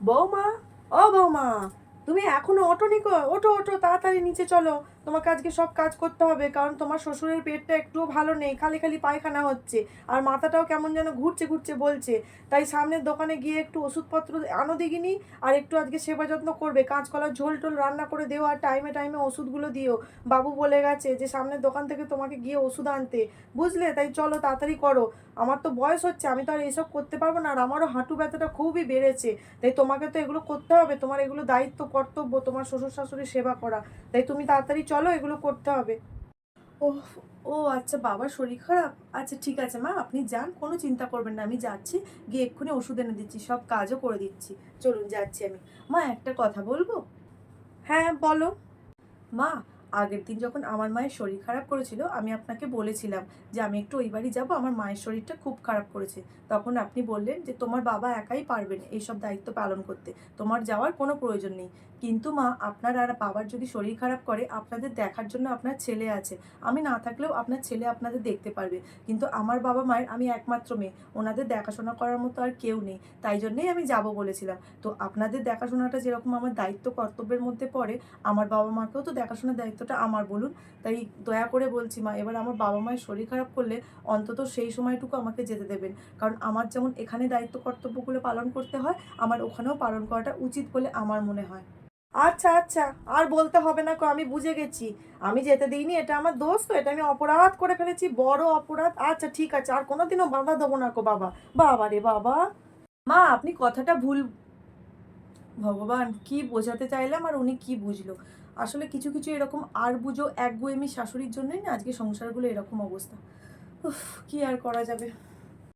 বৌমা, ও বৌমা, তুমি এখনো ওঠোনি? ওঠো ওঠো, তাড়াতাড়ি নিচে চলো। তোমাকে আজকে সব কাজ করতে হবে, কারণ তোমার শ্বশুরের পেটটা একটুও ভালো নেই, খালি খালি পায়খানা হচ্ছে আর মাথাটাও কেমন যেন ঘুরছে ঘুরছে বলছে। তাই সামনের দোকানে গিয়ে একটু ওষুধপত্র আনো দেখিনি, আর একটু আজকে সেবা যত্ন করবে, কাঁচকলার ঝোল টোল রান্না করে দেও, আর টাইমে টাইমে ওষুধগুলো দিও। বাবু বলে গেছে যে সামনের দোকান থেকে তোমাকে গিয়ে ওষুধ আনতে, বুঝলে? তাই চলো তাড়াতাড়ি করো। আমার তো বয়স হচ্ছে, আমি তো আর এসব করতে পারবো না, আর আমারও হাঁটু ব্যথাটা খুবই বেড়েছে। তাই তোমাকে তো এগুলো করতে হবে, তোমার এগুলো দায়িত্ব কর্তব্য, তোমার শ্বশুর শাশুড়ির সেবা করা। তাই তুমি তাড়াতাড়ি চলো, এগুলো করতে হবে। ও, ও আচ্ছা, বাবার শরীর খারাপ। আচ্ছা ঠিক আছে মা, আপনি যান, কোনো চিন্তা করবেন না, আমি যাচ্ছি, গিয়ে এক্ষুনি ওষুধ এনে দিচ্ছি, সব কাজও করে দিচ্ছি। চলুন যাচ্ছি আমি। মা, একটা কথা বলবো? হ্যাঁ বলো। মা, আগের দিন যখন আমার মায়ের শরীর খারাপ করেছিল, আমি আপনাকে বলেছিলাম যে আমি একটু ওই বাড়ি যাবো, আমার মায়ের শরীরটা খুব খারাপ করেছে। তখন আপনি বললেন যে তোমার বাবা একাই পারবেন এইসব দায়িত্ব পালন করতে, তোমার যাওয়ার কোনো প্রয়োজন নেই। কিন্তু মা, আপনার আর বাবার যদি শরীর খারাপ করে, আপনাদের দেখার জন্য আপনার ছেলে আছে। আমি না থাকলেও আপনার ছেলে আপনাদের দেখতে পারবে। কিন্তু আমার বাবা মায়ের আমি একমাত্র মেয়ে, ওনাদের দেখাশোনা করার মতো আর কেউ নেই। তাই জন্যেই আমি যাব বলেছিলাম। তো আপনাদের দেখাশোনাটা যেরকম আমার দায়িত্ব কর্তব্যের মধ্যে পড়ে, আমার বাবা মাকেও তো দেখাশোনার দায়িত্বটা আমার, বলুন। তাই দয়া করে বলছি মা, এবার আমার বাবা মায়ের শরীর খারাপ করলে অন্তত সেই সময়টুকু আমাকে যেতে দেবেন। কারণ আমার যেমন এখানে দায়িত্ব কর্তব্যগুলো পালন করতে হয়, আমার ওখানেও পালন করাটা উচিত বলে আমার মনে হয়। আচ্ছা আচ্ছা, আর বলতে হবে না, আমি বুঝে গেছি। আমি যেতে দিইনি, এটা আমার দোষ, তো এটা আমি অপরাধ করে ফেলেছি, বড় অপরাধ। আচ্ছা ঠিক আছে, আর কোনোদিনও বাধা দেবো না বাবা। বাবা রে বাবা। মা, আপনি কথাটা ভুল। ভগবান, কি বোঝাতে চাইলাম আর উনি কি বুঝলো? আসলে কিছু কিছু এরকম আর বুঝো একগুঁয়েমি শাশুড়ির জন্যই না আজকে সংসারগুলো এরকম অবস্থা। উফ, কি আর করা যাবে।